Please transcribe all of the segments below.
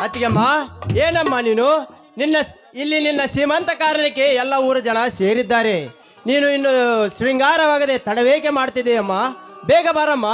ಅತ್ತಿಗೆಮ್ಮ, ಏನಮ್ಮ ನೀನು? ನಿನ್ನ ಶ್ರೀಮಂತ ಕಾರಣಕ್ಕೆ ಎಲ್ಲ ಊರ ಜನ ಸೇರಿದ್ದಾರೆ. ನೀನು ಇನ್ನು ಶೃಂಗಾರವಾಗದೆ ತಡವೇಕೆ ಮಾಡ್ತಿದ್ದೀಯಮ್ಮ? ಬೇಗ ಬಾರಮ್ಮ.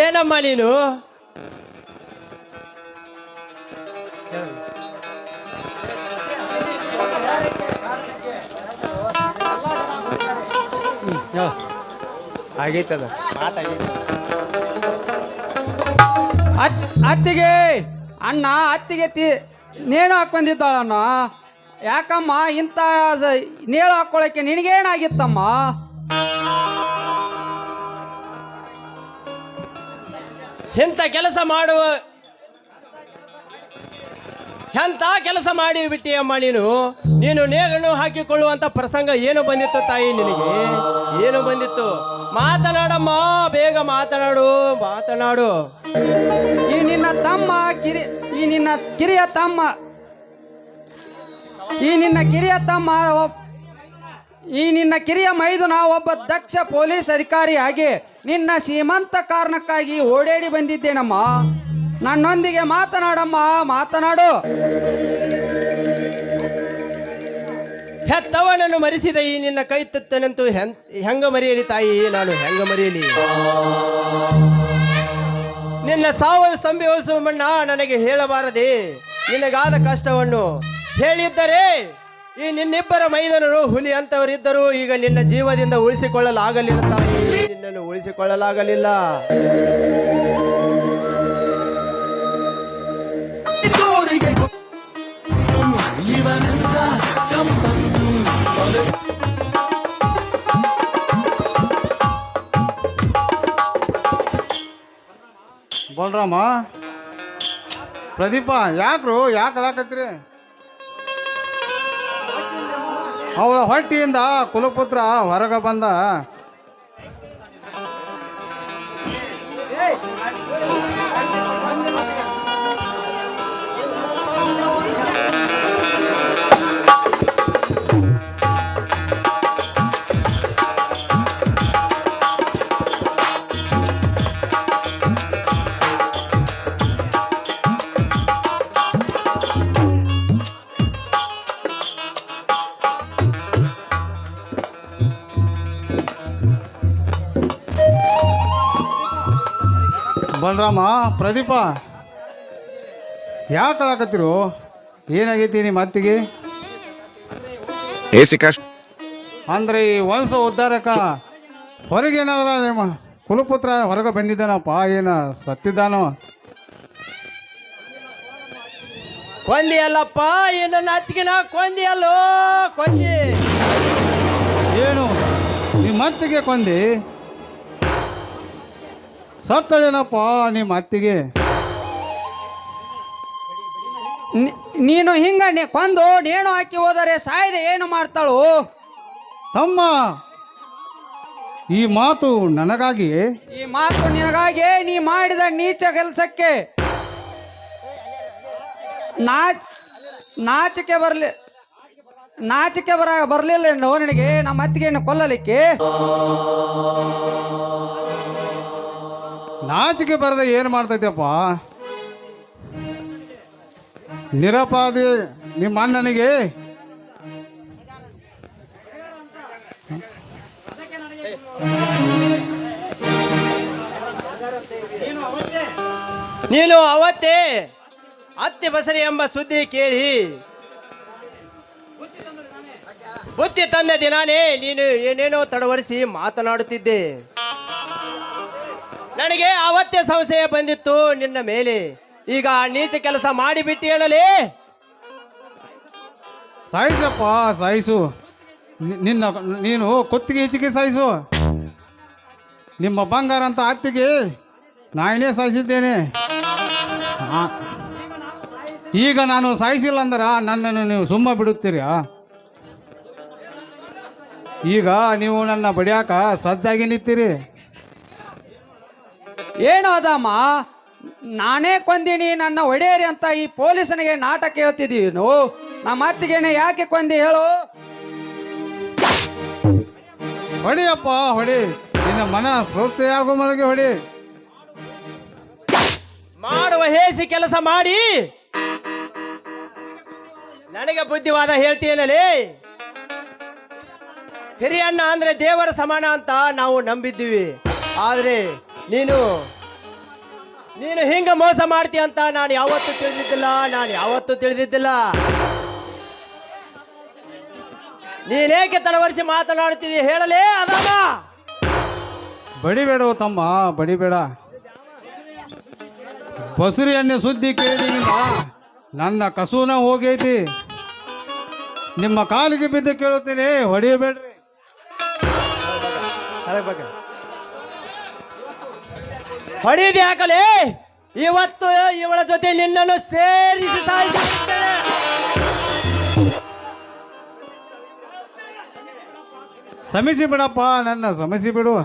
ಏನಮ್ಮ ನೀನು? ಆಗೈತದ ಅತ್ತಿಗೆ ಅಣ್ಣ, ಅತ್ತಿಗೆ ನೇಣು ಹಾಕಿ ಬಂದಿದ್ದಾಳಣ್ಣ. ಯಾಕಮ್ಮ ಇಂಥ ನೇಳು ಹಾಕೊಳ್ಳೋಕೆ ನಿನಗೇನಾಗಿತ್ತಮ್ಮ? ಎಂತ ಕೆಲಸ ಮಾಡಿ ಬಿಟ್ಟಿಯಮ್ಮ ನೀನು. ನೇಗನ್ನು ಹಾಕಿಕೊಳ್ಳುವಂತ ಪ್ರಸಂಗ ಏನು ಬಂದಿತ್ತು ತಾಯಿ ನಿನಗೆ? ಏನು ಬಂದಿತ್ತು? ಮಾತನಾಡಮ್ಮ, ಬೇಗ ಮಾತನಾಡು. ಈ ನಿನ್ನ ಕಿರಿಯ ಮೈದುನ ಒಬ್ಬ ದಕ್ಷ ಪೊಲೀಸ್ ಅಧಿಕಾರಿಯಾಗಿ ನಿನ್ನ ಶ್ರೀಮಂತ ಕಾರಣಕ್ಕಾಗಿ ಓಡಾಡಿ ಬಂದಿದ್ದೇನಮ್ಮ. ನನ್ನೊಂದಿಗೆ ಮಾತನಾಡಮ್ಮ, ಮಾತನಾಡು. ಹೆತ್ತವನನ್ನು ಮರೆಸಿದ ಈ ನಿನ್ನ ಕೈ ತತ್ತನಂತೂ ಹೆಂಗ ಮರೆಯಲಿ ತಾಯಿ? ನಾನು ಹೆಂಗ ಮರೆಯಲಿ? ನಿನ್ನ ಸಾವು ಸಂಭವಿಸುವಣ್ಣ ನನಗೆ ಹೇಳಬಾರದೆ? ನಿನಗಾದ ಕಷ್ಟವನ್ನು ಹೇಳಿದ್ದರೆ ಈ ನಿನ್ನಿಬ್ಬರ ಮೈದನರು ಹುಲಿ ಅಂತವರಿದ್ದರು. ಈಗ ನಿನ್ನ ಜೀವದಿಂದ ಉಳಿಸಿಕೊಳ್ಳಲಾಗಲಿಲ್ಲ ತಾಯಿ, ನಿನ್ನನ್ನು ಉಳಿಸಿಕೊಳ್ಳಲಾಗಲಿಲ್ಲ. ಬಲರಾಮ, ಪ್ರದೀಪ, ಯಾಕ್ರು ಯಾಕಲಾಕತ್ರಿ? ಅವಳ ಹೊಟ್ಟಿಯಿಂದ ಕುಲಪುತ್ರ ಹೊರಗೆ ಬಂದ. ಬಲರಾಮ, ಪ್ರದೀಪ, ಯಾಕೆ ಅಳಕತ್ತಿರು? ಏನಾಗೈತಿ ನಿಮ್ಮ ಅತ್ತಿಗೆ? ಅಂದ್ರೆ ಈ ವಂಶ ಉದ್ಧಾರಕ ಹೊರಗೇನಾದ್ರ ನಿಮ್ಮ ಕುಲಪುತ್ರ ಹೊರಗೆ ಬಂದಿದ್ದಾನಪ್ಪ? ಏನ ಸತ್ತಿದ್ದಾನೋ? ಕೊಂದಿ ಅಲ್ಲಪ್ಪ, ನನ್ನ ಅತ್ತಿಗೆ ನಾ ಕೊಂದಿ ಅಲ್ಲೋ, ಕೊಂದಿ. ಏನು ನಿಮ್ಮ ಅತ್ತಿಗೆ ಕೊಂದಿ? ಸತ್ತಳೇನಪ್ಪ ನಿಮ್ಮ ಅತ್ತಿಗೆ? ನೀನು ಹಿಂಗ ಕೊಂದು ನೇಣು ಹಾಕಿ ಹೋದರೆ ಸಾಯದೆ ಏನು ಮಾಡ್ತಾಳು? ತಮ್ಮ, ಈ ಮಾತು ನನಗಾಗಿ? ಈ ಮಾತು ನಿನಗಾಗಿ ನೀ ಮಾಡಿದ ನೀಚ ಕೆಲಸಕ್ಕೆ ನಾಚಿಕೆ ಬರಲಿಲ್ಲ ನಿನಗೆ ನಮ್ಮ ಅತ್ತಿಗೆಯನ್ನು ಕೊಲ್ಲಲಿಕ್ಕೆ? ನಾಚಿಕೆ ಬರದೆ ಏನು ಮಾಡ್ತೈತಪ್ಪ? ನಿರಪಾದಿ ನಿಮ್ಮ ಅಣ್ಣನಿಗೆ ನೀನು ಅವತ್ತೇ ಅತ್ತೆ ಬಸರಿ ಎಂಬ ಸುದ್ದಿ ಕೇಳಿ ಬುತ್ತಿ ತಂದ ದಿನಾನೇ ನೀನು ಏನೇನೋ ತಡವರಿಸಿ ಮಾತನಾಡುತ್ತಿದ್ದೆ. ನನಗೆ ಅವತ್ತೇ ಸಂಶಯ ಬಂದಿತ್ತು ನಿನ್ನ ಮೇಲೆ. ಈಗ ನೀಚ ಕೆಲಸ ಮಾಡಿಬಿಟ್ಟು ಹೇಳಲಿ. ಸಾಯಿಸಪ್ಪ ಸಾಯಿಸು. ನಿನ್ನ ನೀನು ಕೊತ್ತಿಗೆ ಹೆಚ್ಚಿಗೆ ಸಾಯಿಸು. ನಿಮ್ಮ ಬಂಗಾರ ಅಂತ ಅತ್ತಿಗೆ ನಾನೇ ಸಾಯಿಸಿದ್ದೇನೆ. ಈಗ ನಾನು ಸಾಯಿಸಿಲ್ಲ ಅಂದ್ರೆ ನನ್ನನ್ನು ನೀವು ಸುಮ್ಮ ಬಿಡುತ್ತೀರಾ? ಈಗ ನೀವು ನನ್ನ ಬಡಿಯಾಕ ಸಜ್ಜಾಗಿ ನಿಂತೀರಿ. ಏನು ಅದಮ್ಮ, ನಾನೇ ಕೊಂದಿನಿ ನನ್ನ ಒಡೆಯರಿ ಅಂತ ಈ ಪೊಲೀಸನಿಗೆ ನಾಟಕ ಹೇಳ್ತಿದ್ದೀವಿ. ನಮ್ಮ ಅತ್ತಿಗೆನೆ ಯಾಕೆ ಕೊಂದಿ ಹೇಳು? ಹೊಡಿಯಪ್ಪ ಹೊಡಿ. ನಿನ್ನ ಮನ ಸ್ಫೂರ್ತಿಯಾಗೋ ಮನೆಗೆ ಹೊಡಿ. ಮಾಡುವ ಹೇಸಿ ಕೆಲಸ ಮಾಡಿ ನನಗೆ ಬುದ್ಧಿವಾದ ಹೇಳ್ತೀನಲೇ. ಹಿರಿಯಣ್ಣ ಅಂದ್ರೆ ದೇವರ ಸಮಾನ ಅಂತ ನಾವು ನಂಬಿದ್ದೀವಿ. ಆದ್ರೆ ನೀನು ಹಿಂಗ ಮೋಸ ಮಾಡ್ತೀಯ ಅಂತ ನಾನು ಯಾವತ್ತೂ ತಿಳಿದಿದ್ದಿಲ್ಲ. ನೀನೇಕೆ ತಡವರಿಸಿ ಮಾತನಾಡುತ್ತಿದ್ದೀ ಹೇಳಲೇ ಅದಮ್ಮ. ಬಡಿಬೇಡ ತಮ್ಮ, ಬಡಿಬೇಡ. ಬಸುರಿ ಎಣ್ಣೆ ಸುದ್ದಿ ಕೇಳಿದಿಂದ ನನ್ನ ಕಸೂನ ಹೋಗೈತಿ. ನಿಮ್ಮ ಕಾಲಿಗೆ ಬಿದ್ದು ಕೇಳುತ್ತೀನಿ, ಹೊಡಿಯಬೇಡ್ರಿ. ಹೊಡಿದು ಯಾಕಲೇ? ಇವತ್ತು ಇವಳ ಜೊತೆ ನಿನ್ನನ್ನು ಸೇರಿಸಿ ಸಾಯಿಸುತ್ತೇನೆ. ಸಮಿಸಿ ಬಿಡಪ್ಪ, ನನ್ನ ಸಮಿಸಿ ಬಿಡು.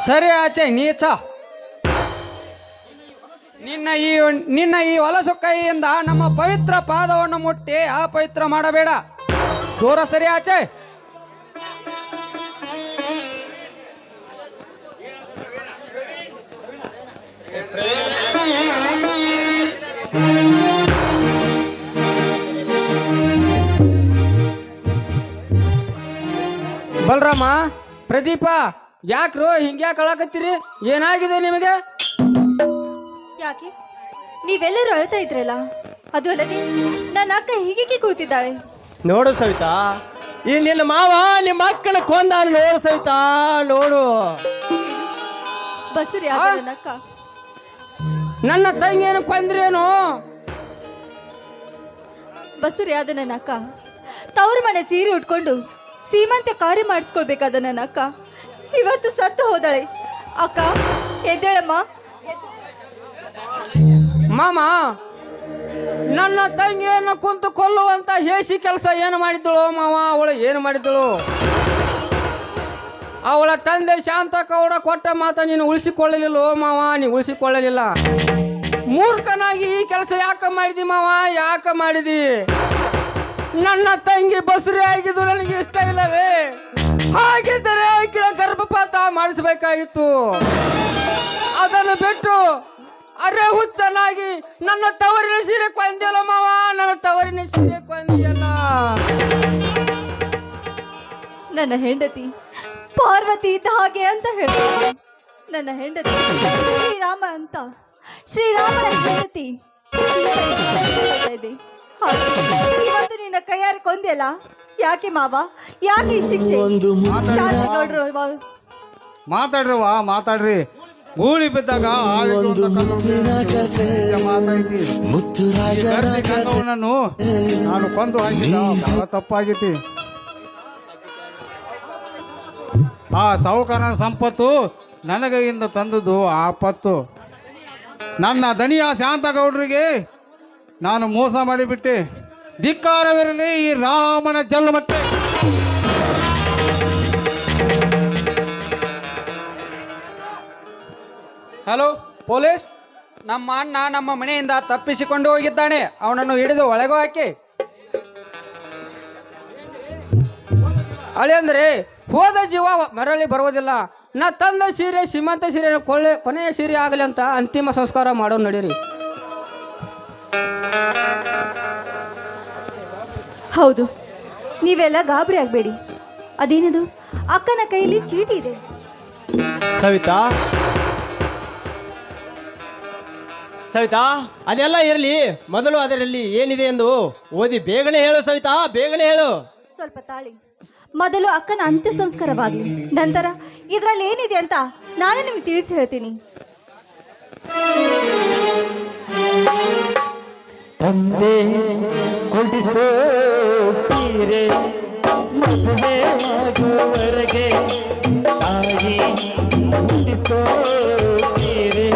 ಸರಿ ಆಚೆ ನೀಚ. ನಿನ್ನ ಈ ಹೊಲಸು ಕೈಯಿಂದ ನಮ್ಮ ಪವಿತ್ರ ಪಾದವನ್ನು ಮುಟ್ಟಿ ಅಪವಿತ್ರ ಮಾಡಬೇಡ. ದೂರ ಸರಿ ಆಚೆ. ಬಲರಾಮ, ಪ್ರದೀಪ, ಯಾಕ್ರೋ ಹಿಂಗ್ಯಾಕೆ ಅಳಕತ್ತೀರಿ? ಏನಾಗಿದೆ ನಿಮಗೆ? ಯಾಕೆ ನೀವೆಲ್ಲರೂ ಅಳ್ತಾ ಇದ್ರಲ್ಲ, ಅದು ಅಲ್ಲದೆ ನನ್ನ ಅಕ್ಕ ಹೀಗೆ ಕುಳಿತಿದ್ದಾಳೆ. ನೋಡು ಸವಿತಾ, ಈ ನಿನ್ನ ಮಾವ ನಿಮ್ಮ ಅಕ್ಕನ ಕೊಂದ. ನೋಡು ಸವಿತಾ, ನೋಡು. ಬಸುರಿ ನನ್ನ ಅಕ್ಕ. ನನ್ನ ತಂಗಿಯನ್ನು ಕೊಂದ್ರೇನು? ಬಸುರಿ ಆದ ನನ್ನ ಅಕ್ಕ ತವ್ರ ಮನೆ ಸೀರೆ ಉಟ್ಕೊಂಡು ಸೀಮಂತೆ ಕಾರ್ಯ ಮಾಡಿಸ್ಕೊಳ್ಬೇಕಾದ ನನ್ನ ಅಕ್ಕ ಇವತ್ತು ಸತ್ತು ಹೋದಳೆ. ಅಕ್ಕ ಎದ್ದೇಳಮ್ಮ. ಮಾಮ, ನನ್ನ ತಂಗಿಯನ್ನು ಕುಂತು ಕೊಲ್ಲುವಂತ ಹೇಸಿ ಕೆಲಸ ಏನು ಮಾಡಿದ್ದಳು ಮಾವ? ಅವಳು ಏನು ಮಾಡಿದ್ದಳು? ಅವಳ ತಂದೆ ಶಾಂತಕೌಡ ಕೊಟ್ಟ ಮಾತ ನೀನು ಉಳಿಸಿಕೊಳ್ಳಲಿಲ್ಲ ಮಾವ, ನೀನು ಉಳಿಸಿಕೊಳ್ಳಲಿಲ್ಲ. ಮೂರ್ಖನಾಗಿ ಈ ಕೆಲಸ ಯಾಕೆ ಮಾಡಿದಿ ಮಾವ? ಯಾಕೆ ಮಾಡಿದಿ? ನನ್ನ ತಂಗಿ ಬಸುರಿ ಆಗಿದ್ದು ನನಗೆ ಇಷ್ಟ ಇಲ್ಲವೇ? ಹಾಗಿದ್ದರೆ ಆಕೆಯ ಗರ್ಭಪಾತ ಮಾಡಿಸಬೇಕಾಗಿತ್ತು. ಅದನ್ನು ಬಿಟ್ಟು ಅರೆ ಹುಚ್ಚನಾಗಿ ನನ್ನ ತವರಿನ ಸೀರೆ ಕೊಂದಿಯಲ್ಲ ಮಾವ, ನನ್ನ ತವರಿನ ಸೀರೆ ಕೊಂದಿಯಲ್ಲ. ನನ್ನ ಹೆಂಡತಿ ಪಾರ್ವತಿ ಇದ್ದ ಹಾಗೆ ಅಂತ ಹೇಳ್ತಾರೆ. ನನ್ನ ಹೆಂಡತಿ ಶ್ರೀರಾಮ ಅಂತ, ಶ್ರೀರಾಮನ ಹೆಂಡತಿ ಇದೆ. ಇವತ್ತು ನಿನ್ನ ಕೈಯಾರೆ ಕೊಂದಿಯಲ್ಲ, ಯಾಕೆ ಮಾವ? ಯಾಕೆ ಈ ಶಿಕ್ಷೆ? ಶಾಂತಗೌಡ್ರು ಮಾತಾಡ್ರವ್ವ, ಮಾತಾಡ್ರಿ. ಗೂಳಿ ಬಿದ್ದಾಗ ನಾನು ಕೊಂದು ಹಾಕಿಲ್ಲ, ಬಹಳ ತಪ್ಪಾಗೈತಿ. ಆ ಸಾಹುಕಾರನ ಸಂಪತ್ತು ನನಗೆ ಇಂದ ತಂದದ್ದು ಆಪತ್ತು. ನನ್ನ ದನಿಯ ಶಾಂತಗೌಡರಿಗೆ ನಾನು ಮೋಸ ಮಾಡಿಬಿಟ್ಟೆ. ಧಿಕ್ಕಾರವಿರಲಿ ಈ ರಾಮನ ಜನ್ಮಕ್ಕೆ. ಹಲೋ ಪೊಲೀಸ್, ನಮ್ಮ ಅಣ್ಣ ನಮ್ಮ ಮನೆಯಿಂದ ತಪ್ಪಿಸಿಕೊಂಡು ಹೋಗಿದ್ದಾನೆ. ಅವನನ್ನು ಹಿಡಿದು ಒಳಗೂ ಹಾಕಿ. ಅಳೆಂದ್ರೆ ಹೋದ ಜೀವ ಮರಳಿ ಬರುವುದಿಲ್ಲ. ನಾ ತಂದ ಸೀರೆ ಸೀಮಂತ ಸೀರೆ ಕೊನೆಯ ಸೀರೆ ಆಗಲಿ ಅಂತ ಅಂತಿಮ ಸಂಸ್ಕಾರ ಮಾಡೋ ನಡೀರಿ. ಹೌದು, ನೀವೆಲ್ಲ ಗಾಬರಿ ಆಗಬೇಡಿ. ಅದೇನದು? ಅಕ್ಕನ ಕೈಯಲ್ಲಿ ಚೀಟಿ ಇದೆ. ಸವಿತಾ, ಅದೆಲ್ಲ ಇರಲಿ, ಮೊದಲು ಅದರಲ್ಲಿ ಏನಿದೆ ಎಂದು ಓದಿ ಬೇಗನೆ ಹೇಳು ಸವಿತಾ, ಬೇಗನೆ ಹೇಳು. ಸ್ವಲ್ಪ ತಾಳಿ. ಮೊದಲು ಅಕ್ಕನ ಅಂತ್ಯ ಸಂಸ್ಕಾರವಾಗಲಿ, ನಂತರ ಇದರಲ್ಲಿ ಏನಿದೆ ಅಂತ ನಾನು ನಿಮಗೆ ತಿಳಿಸಿ ಹೇಳ್ತೀನಿ. ತಂದೆ ಕೊಡಿಸೋ ಸೀರೆ ಮದುವೆ ಆಗುವವರೆಗೆ, ತಾಯಿ ಕೊಡಿಸೋ ಸೀರೆ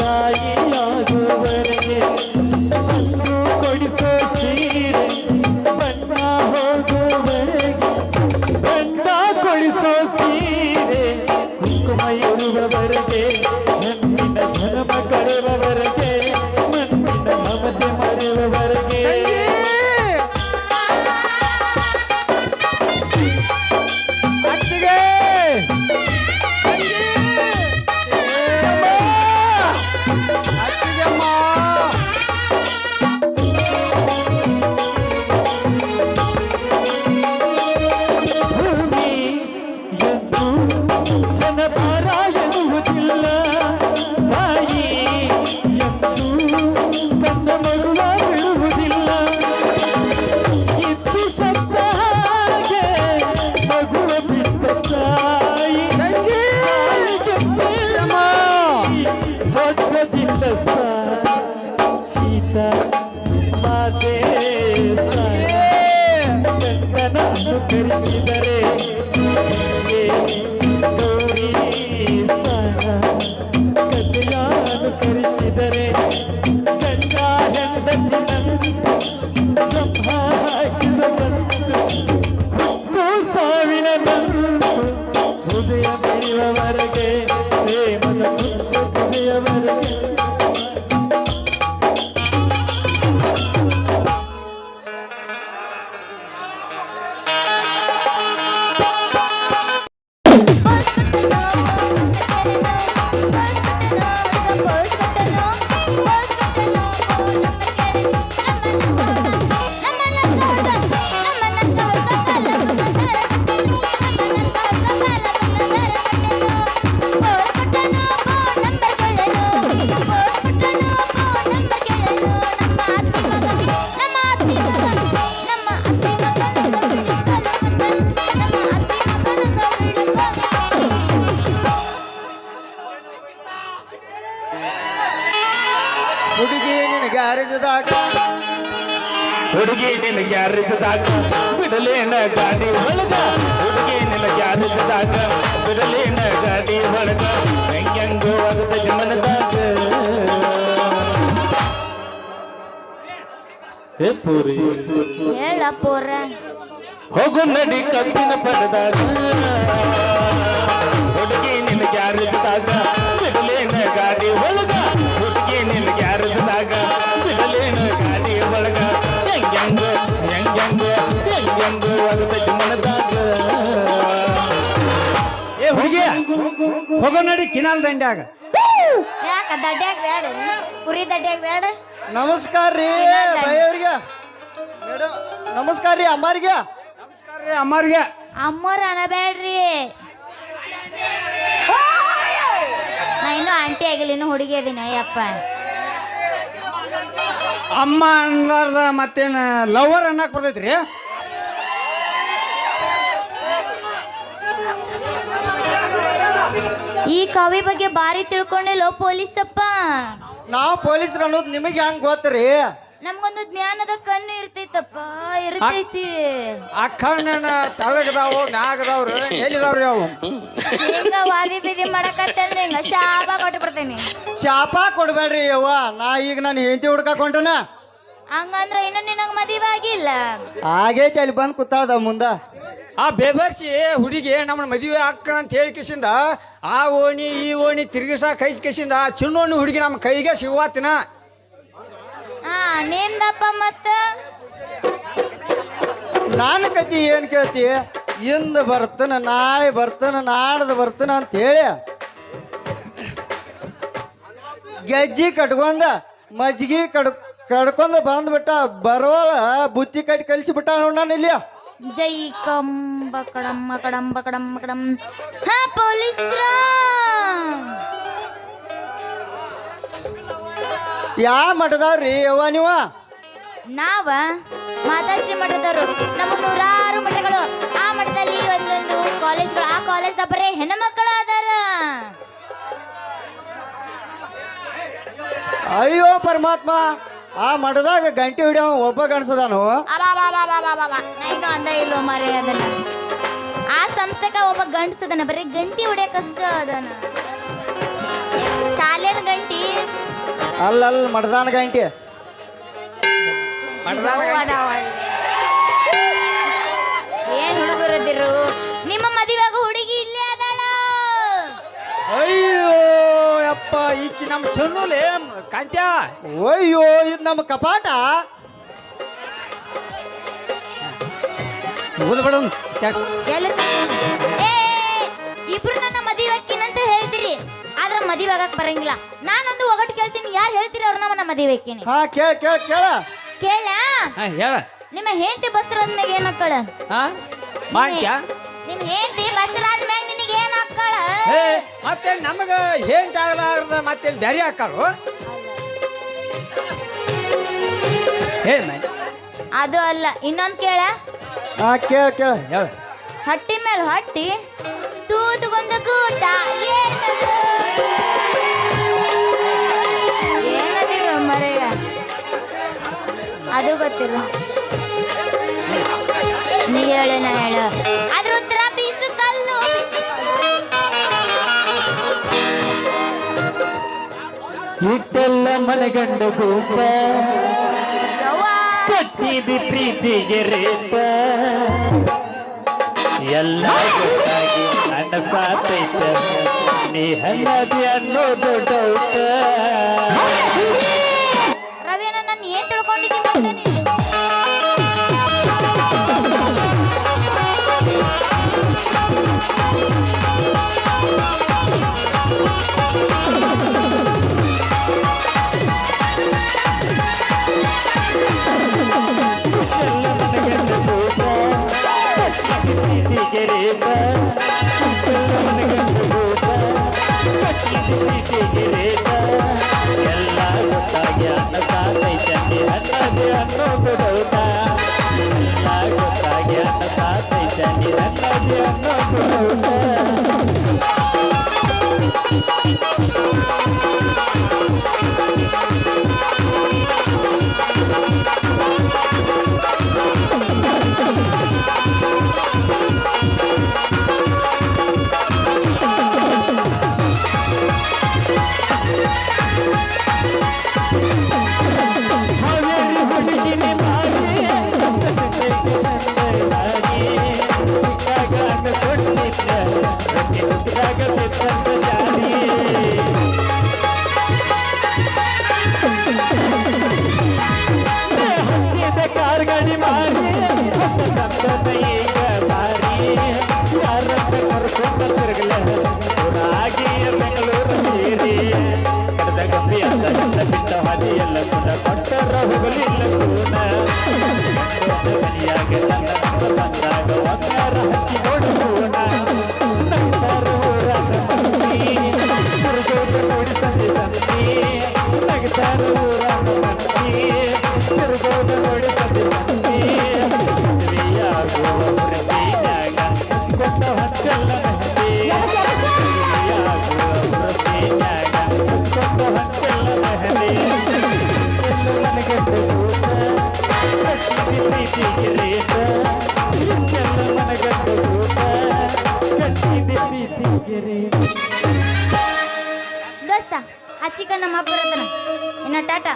ತಾಯಿ ಆಗುವವರೆಗೆ, ಮಕ್ಕಳು ಕೊಡಿಸೋ ಸೀರೆ ಬಣ್ಣ ಹೋಗುವವರೆಗೆ, ಬಣ್ಣ ಕೊಡಿಸೋ ಸೀರೆ ಕುಂಕುಮ ಇರುವವರೆಗೆ, ಮಣ್ಣಿನ ಧರ್ಮ ಕರೆಯುವವರೆಗೆ, ಮಣ್ಣಿನ ಮಮತೆ ಮರೆಯುವವರೆಗೆ. ಜನಭಾರ ಎನ್ನುವುದಿಲ್ಲ, ತಾಯಿ ಎಂದು ತನ್ನ ಮಗುವ ಬಿಡುವುದಿಲ್ಲ. ಇದ್ದು ಸತ್ತ ಹಾಗೆ ಮಗುವ ಬಿಟ್ಟ ತಾಯಿ, ದೊಡ್ಡದಿಲ್ಲ ಸೀತಾ ಮಾತೆ ಗಂಡನ ಅನುಕರಿಸಿದರೆ ಗೌರಿ ಕಥೆಯ ಅನುಕರಿಸಿದರೆ ಗಂಡ ಹೆಂಡತಿ ಬ್ರಹ್ಮ ಹಾಕಿದ ಸಾವಿನ ಹೃದಯ ಬೆಳೆಯುವವರೆಗೆ, ಪ್ರೇಮದ ಹೃದಯವರೆಗೆ. ಹುಡುಗಿ ನಿನಗೆ ಅರಿದಾಗ, ಹುಡುಗಿ ನಿನಗೆ ಅರಿದಾಗ ಬಿಡಲೇನ ಗಾಡಿ ಒಳಗ, ಹುಡುಗಿ ನಿನಗೆ ಅರಿದಾಗ ಬಿಡಲೇನ ಗಾಡಿ ಒಳಗ, ಹೆಂಗೋ ಅರ್ಧ ಜಮನದಾಗ. ಹೇ ಪೂರಿ ಹೇಳ ಪೋರ, ಹೋಗು ನಡಿ ಕಬ್ಬಿನ ಪರದಾಗ, ಹುಡುಗಿ ನಿನಗೆ ಅರಿದಾಗ ಬಿಡಲೇನ ಗಾಡಿ ಒಳಗ, ಹುಡುಗಿ ನಿನಗೆ ಅರಿದಾಗ ಬಿಡಲೇನ ಗಾಡಿ ಒಳಗ, ಹೆಂಗೋ ಅರ್ಧ ಜಮನದಾಗ. ಏ ಹುಡುಗಿ, ಹೋಗೋ ನಡಿ ಕಿನಾಲ್ ದಂಡ್ಯಾಗ. ಯಾಕ ದಡ್ಡ್ಯಾಗ ಬೇಡ, ಕುರಿ ದಡ್ಡ್ಯಾಗ ಬೇಡ. ನಮಸ್ಕಾರ ರೀ ಬೈಯವ್ರಿಗೆ, ಮೇಡಮ್ ನಮಸ್ಕಾರ ರೀ ಅಮ್ಮಾರಿಗೆ. ನಮಸ್ಕಾರ ರೀ ಅಮ್ಮಾರಿಗೆ. ಅಮ್ಮೋರ ಅನ್ನಬೇಡ್ರಿ, ನಾ ಇನ್ನೂ ಆಂಟಿ ಆಗಿಲ್ಲ, ಇನ್ನೂ ಹುಡುಗಿ ಅದೀನಿ. ಅಯ್ಯಪ್ಪ, ಅಮ್ಮ ಅನ್ಲಾರ್ದ ಮತ್ತೇನು ಲವರ್ ಅನ್ನಕ್ ಬರ್ತೈತ್ರಿ? ಈ ಕವಿ ಬಗ್ಗೆ ಬಾರಿ ತಿಳ್ಕೊಂಡಿಲ್ಲೋ ಪೊಲೀಸಪ್ಪ. ನಾವು ಪೊಲೀಸರು ಅನ್ನೋದು ನಿಮಗೆ ಹೆಂಗ್ ಗೊತ್ತ್ರಿ? ನಮ್ಗೊಂದು ಜ್ಞಾನದ ಕಣ್ಣು ಇರ್ತೈತಪ್ಪ, ಇರ್ತೈತಿ. ಆ ಕಣ್ಣನ ತಳಗದಾವು ಮ್ಯಾಗದವ್ರು ಎಲ್ಲಿದಾವ್ರಿ ಅವು? ಹಿಂಗ ವಾದಿ ಬೀದಿ ಮಾಡಕತ್ತಂದ್ರೆ ಹಿಂಗ ಶಾಪ ಕೊಟ್ಟು ಬಿಡ್ತೇನೆ. ಶಾಪ ಕೊಡ್ಬೇಡ್ರಿ ಯವ್ವ, ನಾ ಈಗ ನಾನು ಹೆಂಡತಿ ಹುಡ್ಕಾಕೊಂಡನ. ಹಂಗಂದ್ರ ಇನ್ನು ನಿನಗ್ ಮದುವೆ ಆಗಿಲ್ಲ? ಆಗೈತಿ, ಅಲ್ಲಿ ಬಂದು ಕೂತಾಳ್ದ ಮುಂದ. ಆ ಬೇಬರ್ಸಿ ಹುಡುಗಿ ನಮ್ಮ ಮದುವೆ ಹಾಕೋಣ ಅಂತ ಹೇಳಿ ಕಿಸಿಂದ ಆ ಓಣಿ ಈ ಓಣಿ ತಿರುಗಿಸ ಕೈ ಕಿಸಿಂದ ಆ ಚಿನ್ನೋಣಿ ಹುಡುಗಿ ನಮ್ಮ ಕೈಗೆ ಸಿಗುವಾತಿನ. ಹಾ ನಿಂದಪ್ಪ. ಮತ್ತ ನಾನು ಕತಿ ಏನ್ ಕೇಳ್ತಿ? ಇಂದ ಬರ್ತನ, ನಾಳೆ ಬರ್ತನ, ನಾಡ್ದು ಬರ್ತನ ಅಂತ ಹೇಳಿ ಗೆಜ್ಜಿ ಕಟ್ಕೊಂಡ ಮಜ್ಜಿಗೆ ಕಡ್ಕೊಂಡ ಬಂದ್ಬಿಟ್ಟ. ಬರೋಳ ಬುತ್ತಿ ಕಟ್ಟಿ ಕಲಿಸಿಬಿಟ್ಟ ನೋಡ್ ನಾನು ಇಲ್ಲಿ. ಜೈ ಕಂಬ ಕಡಮ್ಮ ಕಡಂಬ ಕಡಮ್ಮ ಕಡಂ. ಹಾ ಪೊಲೀಸ್ರ ಯಾ ಮಠದವ್ರಿ ಯವ್ವ ನೀವ? ನಾವ ಮಾತಾಶ್ರೀ ಮಠದವರು. ನಮ್ಮ 100 ಮಠಗಳು. ಆ ಮಠದಲ್ಲಿ ಒಂದೊಂದು ಕಾಲೇಜ್ಗಳು. ಆ ಕಾಲೇಜ್ದ ಬರೇ ಹೆಣ್ಣು ಮಕ್ಕಳು ಅದಾರ. ಅಯ್ಯೋ ಪರಮಾತ್ಮ, ಆ ಮಠದಾಗ ಗಂಟೆ ಹಿಡಿಯೋ ಒಬ್ಬ ಗಣಸದಾನು. ನಾ ಇನ್ನೂ ಅಂದ ಇಲ್ಲೋ ಮಾರೇ ಅದನ್ನ. ಆ ಸಂಸ್ಥೆಗ ಒಬ್ಬ ಗಂಡಸದನ, ಬರೀ ಗಂಟಿ ಹೊಡಿಯಕಷ್ಟ ಅದನ. ಶಾಲೆನ ಗಂಟಿ ಅಲ್ಲಲ್ಲ ಮಠದಾನ ಗಂಟೆ. ಏನ್ ಹುಡುಗರದಿರು, ನಿಮ್ಮ ಮದುವೆಗ ಹುಡುಗಿ ಇಲ್ಲೇ ಅದಾಳ. ಅಯ್ಯೋ ಯಪ್ಪ, ಈಕಿ ನಮ್ಮ ಚನ್ನುಲೆ ಕಾಂತ್ಯ. ಅಯ್ಯೋ ಇದು ನಮ್ಮ ಕಪಾಟ. ಎಲ್ಲಿ ಏ, ಇಬ್ರು ನನ್ನ ಮದುವೆ ಹಾಕಿನಂತ ಹೇಳ್ತೀರಿ, ಆದ್ರ ಮದುವೆ ಆಗಕ್ ಬರಂಗಿಲ್ಲ. ನಾನೊಂದು ಒಗಟ್ ಕೇಳ್ತೀನಿ, ಯಾರು ಹೇಳ್ತೀರಿ ಅವ್ರನ್ನ ನನ್ನ ಮದುವೆ ಹಾಕಿನಿ? ಹಾ ಕೇಳ ಕೇಳ ಕೇಳ ಕೇಳ. ಹೇಳ. ನಿಮ್ಮ ಹೆಂಡತಿ ಬಸ್ರಾದ್ಮ್ಯಾಗ ಏನ್ ಹಾಕಳ? ಮಾಂತ್ಯ. ನಿಮ್ ಹೆಂಡತಿ ಬಸ್ರಾದ್ಮ್ಯಾಗ ನಿನಗೆ ಏನ್ ಹಾಕಳ? ಮತ್ತೆ ನಮಗ ಏನ್ ಆಗಲಾರ್ದ ಮತ್ತೆ ಬ್ಯಾರಿ ಹಾಕಾರು. ಅದು ಅಲ್ಲ, ಇನ್ನೊಂದ್ ಕೇಳ. ಹಾ ಕೇಳ ಕೇಳ ಹೇಳ. ಹಟ್ಟಿ ಮೇಲೆ ಹಟ್ಟಿ ತೂತುಗೊಂದು ಕೂಟ ಏನದಿರ ಮರೆಯ, ಅದು ಗೊತ್ತಿಲ್ಲ. ನೀ ಹೇಳು, ನಾ ಹೇಳು. ಅದ್ರ ಉತ್ತರ ಬೀಸು ಕಲ್ಲು. ಇಟ್ಟೆಲ್ಲ ಮನೆಗಂಡ ಕೂಪ ಯವ್ವ. ಕಟ್ಟಿದಿ ಪ್ರೀತಿಗೆ ರೇಪ ಎಲ್ಲ ಗೊತ್ತಾಗಿ ನನ್ನ ಸಾತೈತ ನೀ ಹನ್ನದಿ ಅನ್ನೋದು ಡೌಟ. ರವಿಯನ್ನ ನಾನು ಏನ್ ತಿಳ್ಕೊಂಡಿದ್ದೀನಿ ಮತ್ತೆ ನೀನು? ಎಲ್ಲ ಗೊತ್ತಾಗಿ ಅನ್ನ ಸಾತೈತಂಡಿ ಅನ್ನದೇ ಅನ್ನೋದು ಡೌಟ. ಎಲ್ಲ ಗೊತ್ತಾಗಿ ಅನ್ನ ಸಾತೈತಂಡಿ ಅನ್ನದೇ ಅನ್ನೋದು ಡೌಟ. ಕಾರ್ಗಾಡಿ ಮಾಡಿ ಈಗ ಮಾರಿ ಯಾರಂತ ಕರ್ಕೊಂಡ ತಿರುಗಲ ಆಗಿ ಬೆಂಗಳೂರು ಸೇರಿ ಕಡದ ಗಂಬಿ ಅಂತ ಬಿಟ್ಟ ಹಾದಿ ಎಲ್ಲ ಕೂಡ ಕೊಟ್ಟರ ಹೋಗಲಿಲ್ಲ ಕೂನ. ಮನೆಯಾಗ ನನ್ನ ಬಂದಾಗ ಒಂದಾರ ಹಚ್ಚಿ ನೋಡು ಕೂನ. ನಗ್ತಾರ ಊರಾಗ ಮಂದಿ ತಿರುಗೋದು ನೋಡಿ ಸಂದಿ ಸಂದಿ. ನಗ್ತಾರ ಊರಾಗ ಮಂದಿ ತಿರುಗೋದು ನೋಡಿ ಸಂದಿ ಸಂದಿ. ಮದುವೆಯಾಗುವ ಪ್ರತಿನ್ಯಾಗ ಕೊಟ್ಟ ಹಚ್ಚಲ್ಲ ಮೆಹಂದಿ. ಮದುವೆಯಾಗುವ ಪ್ರತಿನ್ಯಾಗ ಕೊಟ್ಟ ಹಚ್ಚಲ್ಲ ಮೆಹಂದಿ. ಎಲ್ಲ ನನಗೆ ಕೂತ ಕಟ್ಟಿದಿ ಪ್ರೀತಿಗೆ ರೇತ. ಎಲ್ಲ ನನಗೆ ಕೂತ ಕಟ್ಟಿದಿ ಪ್ರೀತಿಗೆ ರೇತ. ದೋಸ್ತ, ಆ ಚಿಕನ್ ನಮ್ಮ ಅಪ್ಪ ಬರತನ. ಇನ್ನ ಟಾಟಾ.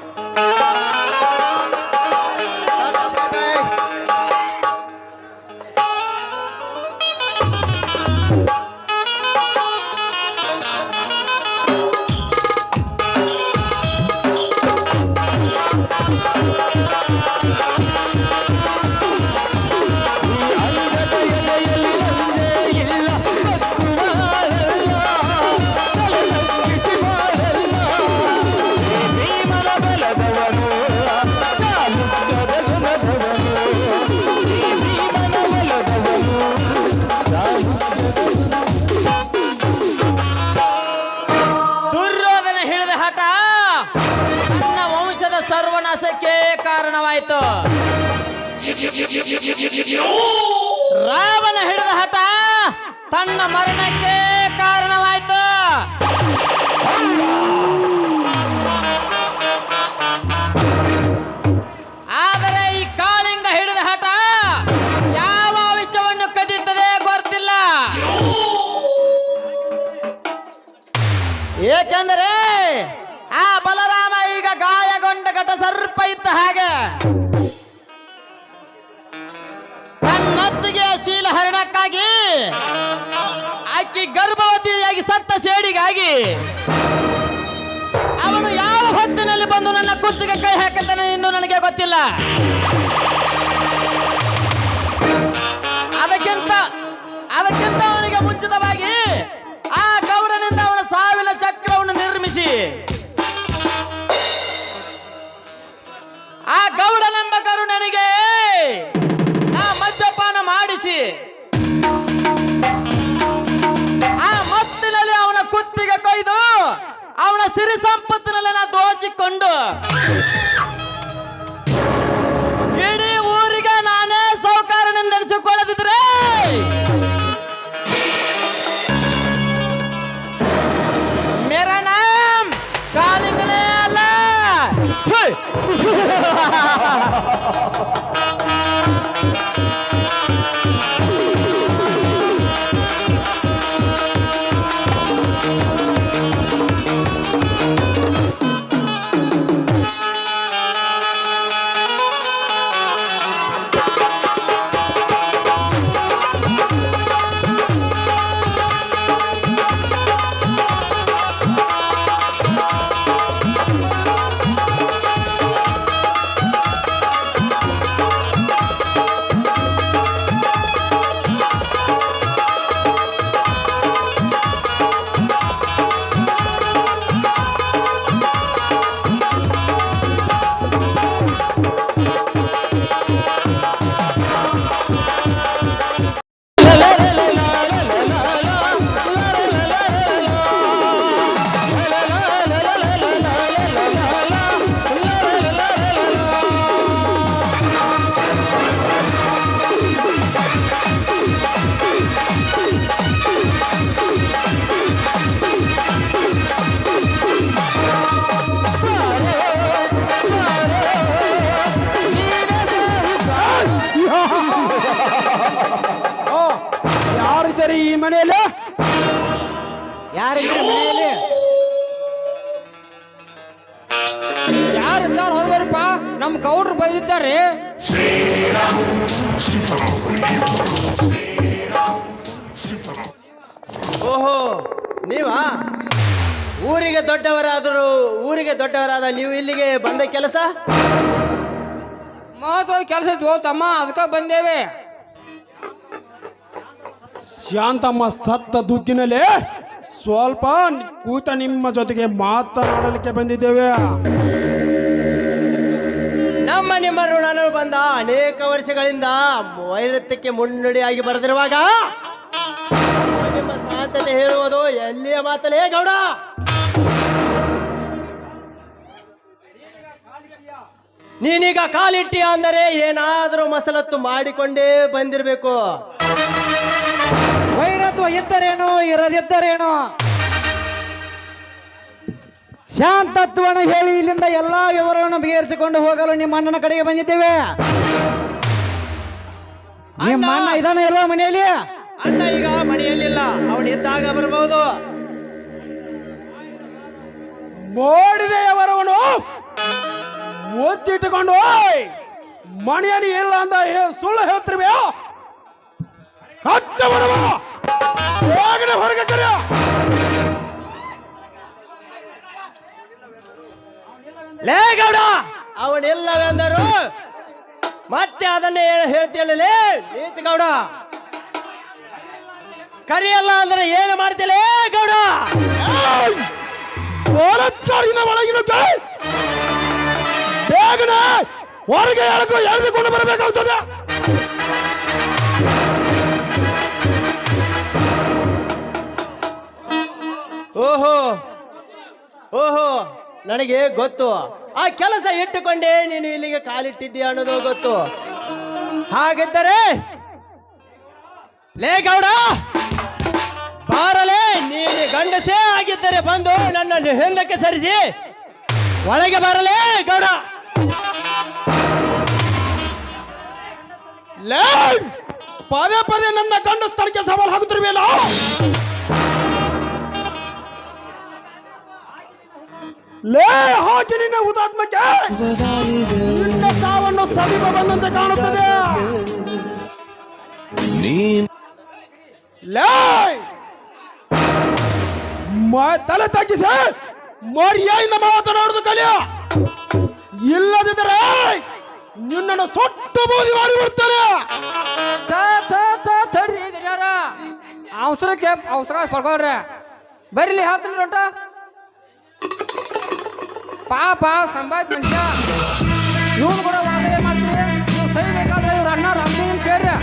ದುರ್ಯೋಧನ ಹಿಡಿದ ಹಠ ನನ್ನ ಸರ್ವನಾಶಕ್ಕೆ ಕಾರಣವಾಯಿತು. ರಾವಣ ಹಿಡಿದ ಹಠ ತನ್ನ ಮರಣಕ್ಕೆ ಕಾರಣವಾಯಿತು. ಆದರೆ ಈ ಕಾಳಿಂಗ ಹಿಡಿದ ಹಠ ಯಾವ ವಿಷವನ್ನು ಕದೀತದೆ ಗೊತ್ತಿಲ್ಲ. ಏಕೆಂದರೆ ಆ ಬಲರಾಮ ಈಗ ಗಾಯಗೊಂಡ ಘಟ ಸರ್ಪ ಇದ್ದ ಹಾಗೆ ತನ್ನೊತ್ತಿಗೆ ಶೀಲಹರಣಕ್ಕಾಗಿ ಆಕಿ ಗರ್ಭವತಿಯಾಗಿ ಸತ್ತ ಸೇಡಿಗಾಗಿ ಅವನು ಯಾವ ಹೊತ್ತಿನಲ್ಲಿ ಬಂದು ನನ್ನ ಕುತ್ತಿಗೆ ಕೈ ಹಾಕುತ್ತಾನೆ ಎಂದು ನನಗೆ ಗೊತ್ತಿಲ್ಲ. ಅದಕ್ಕಿಂತ ಅವನಿಗೆ ಮುಂಚಿತವಾಗಿ ಆ ಗೌಡನಿಂದ ಅವನ ಸಾವಿನ ಚಕ್ರವನ್ನು ನಿರ್ಮಿಸಿ ಆ ಗೌಡನೆಂಬ ಕರುಣನಿಗೆ ನಾ ಮದ್ಯಪಾನ ಮಾಡಿಸಿ ಆ ಮತ್ತಿನಲ್ಲಿ ಅವನ ಕುತ್ತಿಗೆ ಕೊಯ್ದು ಅವನ ಸಿರಿ ಸಂಪತ್ತಿನಲ್ಲೆಲ್ಲ ದೋಚಿಕೊಂಡು ಇಡೀ ಊರಿಗೆ ನಾನೇ ಸೌಕಾರನೆಂದೆನಿಸಿಕೊಳ್ಳದಿದ್ರೆ ಮೇರಾ ನಾಮ್ ಕಾಲಿಂಗನೇ ಅಲ್ಲ. ಯಾರಿದ್ದಾರೆ ಈ ಮನೆಯಲ್ಲಿ? ಯಾರಿದ್ದಾರೆ ಮನೆಯಲ್ಲಿ? ಯಾರಿದ್ದಾರೆ ಹೊರಬರಪ್ಪ. ನಮ್ಮ ಗೌಡ್ರು ಬಂದಿದ್ದಾರೆ. ಓಹೋ, ನೀವಾ? ಊರಿಗೆ ದೊಡ್ಡವರಾದ ನೀವು ಇಲ್ಲಿಗೆ ಬಂದ ಕೆಲಸ? ಮಹತ್ವದ ಕೆಲಸ ಇತ್ತು ತಮ್ಮ, ಅದಕ್ಕೆ ಬಂದೇವೆ. ಶಾಂತಮ್ಮ ಸತ್ತ ದುಃಖಿನಲ್ಲಿ ಸ್ವಲ್ಪ ಕೂತ ನಿಮ್ಮ ಜೊತೆಗೆ ಮಾತನಾಡಲಿಕ್ಕೆ ಬಂದಿದ್ದೇವೆ. ನಿಮ್ಮ ಋಣನು ಬಂದ ಅನೇಕ ವರ್ಷಗಳಿಂದ ವೈರತ್ಯಕ್ಕೆ ಮುನ್ನುಡಿಯಾಗಿ ಬರೆದಿರುವಾಗ ನಿಮ್ಮ ಶಾಂತತೆ ಹೇಳುವುದು ಎಲ್ಲಿಯ ಮಾತಲೇ ಗೌಡ? ನೀನೀಗ ಕಾಲಿಟ್ಟಿಯ ಅಂದರೆ ಏನಾದರೂ ಮಸಲತ್ತು ಮಾಡಿಕೊಂಡೇ ಬಂದಿರಬೇಕು. ವೈರತ್ವ ಇದ್ದರೇನು ಇರದಿದ್ದರೇನು ಶಾಂತತ್ವವನ್ನು ಹೇಳಿ ಇಲ್ಲಿಂದ ಎಲ್ಲಾ ವಿವರವನ್ನು ಬಗೆಹರಿಸಿಕೊಂಡು ಹೋಗಲು ನಿಮ್ಮ ಅಣ್ಣನ ಕಡೆಗೆ ಬಂದಿದ್ದೇವೆ. ನಿಮ್ಮ ಅಣ್ಣ ಇದಾನೆ ಇಲ್ವಾ ಮನೆಯಲ್ಲಿ? ಅಣ್ಣ ಈಗ ಮನೆಯಲ್ಲಿಲ್ಲ, ಅವನು ಇದ್ದಾಗ ಬರಬಹುದು. ಮೋಡಿದೆಯವರವನು ಮುಚ್ಚಿಟ್ಟುಕೊಂಡು ಮನೆಯಲ್ಲಿ ಇಲ್ಲ ಅಂತ ಸುಳ್ಳು ಹೇಳ್ತಿರ್ವೆ. ಕತ್ತ ಬರುವ ಹೊರಗೆ ಕರೆಯ. ಲೇ ಗೌಡ, ಅವನಿಲ್ಲವೆಂದರು ಮತ್ತೆ ಅದನ್ನೇ ಹೇಳ್ತೀಯಲ್ಲೇ ನೀಚ ಗೌಡ. ಕರಿಯಲ್ಲ ಅಂದ್ರೆ ಏನು ಮಾಡ್ತೀಯಲೇ ಗೌಡ? ಒಳಗಿನ ಬೇಗನೆ ಹೊರಗೆ ಎಳೆದುಕೊಂಡು ಬರಬೇಕಾಗ್ತದೆ. ಓಹೋ ಓಹೋ, ನನಗೆ ಗೊತ್ತು. ಆ ಕೆಲಸ ಇಟ್ಟುಕೊಂಡೇ ನೀನು ಇಲ್ಲಿಗೆ ಕಾಲಿಟ್ಟಿದ್ದೀಯ ಅನ್ನೋದು ಗೊತ್ತು. ಹಾಗಿದ್ದರೆ ಲೇ ಗೌಡ, ಬಾರಲೇ, ನೀನು ಗಂಡಸೇ ಆಗಿದ್ದರೆ ಬಂದು ನನ್ನನ್ನು ಹಿಂದಕ್ಕೆ ಸರಿಸಿ ಒಳಗೆ ಬರಲೇ ಗೌಡ. ಲೇ ಪದೇ ಪದೇ ನನ್ನ ಗಂಡಸ್ತನಕ್ಕೆ ಸವಾಲು ಹಾಕುತ್ತಿರುವೇನೋ? ಲೇ ಹಾಕಿ ನಿನ್ನ ಹುತಾತ್ಮಕ್ಕೆ ನಿನ್ನ ಸಾವನ್ನು ಸಮೀಪ ಬಂದಂತೆ ಕಾಣುತ್ತದೆ. ಲೇ ತಲೆ ತಗ್ಗಿಸಿ ಮರ್ಯಾದಿಂದ ಮಾತನಾಡುದು ಕಲಿಯ, ಇಲ್ಲದಿದ್ದರೆ ನಿನ್ನನ್ನು ಸೊಟ್ಟು ಬೂದಿ ಮಾಡಿಬಿಡ್ತಾರೆ. ತಡ್ರಿ ಯಾರ ಅವಸರಕ್ಕೆ ಅವಸರ ಪಡ್ಕೊಳ್ರಿ. ಬರ್ಲಿ ಹೇಳ್ತೀನಿ ರೊಟ್ಟ. ಪಾಪ ಸಂಭಾಯ್ತ ಮನುಷ್ಯ, ಇವ್ನು ಕೂಡ ವಾದನೆ ಮಾಡ್ತೀರಿ. ನೀವು ಸಹಿ ಬೇಕಾದ್ರೆ ಇವ್ರ ಅಣ್ಣ ರಾಮಲಿಂಗನ್ ಕೇಳ್ರಿ.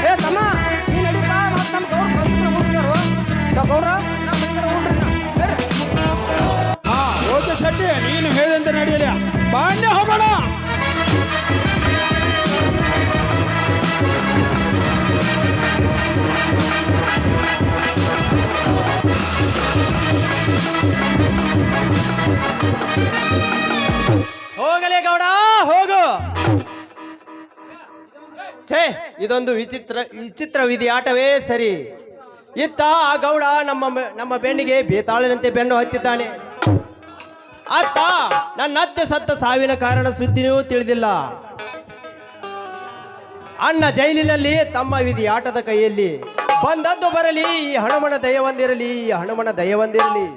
ಏ ತಮ್ಮ ನೀ ನಡೀಪ, ಮತ್ತೆ ನಮ್ಮ ಗೌಡ್ರ ಹೋಗ್ತಾರು ಗೌಡ್ರ ನಮ್ಮ ಮನೆ ಕಡೆ ಹೋಗ್ರಿ. ಬರ್ರಿ. ಹಾ ಓಕೆ ಶೆಟ್ಟಿ, ನೀನು ಹೇಳಿದಂತೆ ನಡೆಯಲಿ. ಬಾಣ್ಯ ಹೋಗೋಣ. ಹೋಗಲೇ ಗೌಡ, ಹೋಗು. ಛೇ, ಇದೊಂದು ವಿಚಿತ್ರ ವಿಧಿ ಆಟವೇ ಸರಿ. ಇತ್ತ ಆ ಗೌಡ ನಮ್ಮ ಬೆನ್ನಿಗೆ ಬೇತಾಳಿನಂತೆ ಬೆನ್ನು ಹತ್ತಿದ್ದಾನೆ. ಅತ್ತ ನನ್ನ ಅತ್ತೆ ಸತ್ತ ಸಾವಿನ ಕಾರಣ ಸುದ್ದಿನೂ ತಿಳಿದಿಲ್ಲ. ಅಣ್ಣ ಜೈಲಿನಲ್ಲಿ, ತಮ್ಮ ವಿಧಿ ಆಟದ ಕೈಯಲ್ಲಿ. ಬಂದದ್ದು ಬರಲಿ, ಈ ಹನುಮನ ದಯವೊಂದಿರಲಿ, ಈ ಹನುಮನ ದಯವೊಂದಿರಲಿ.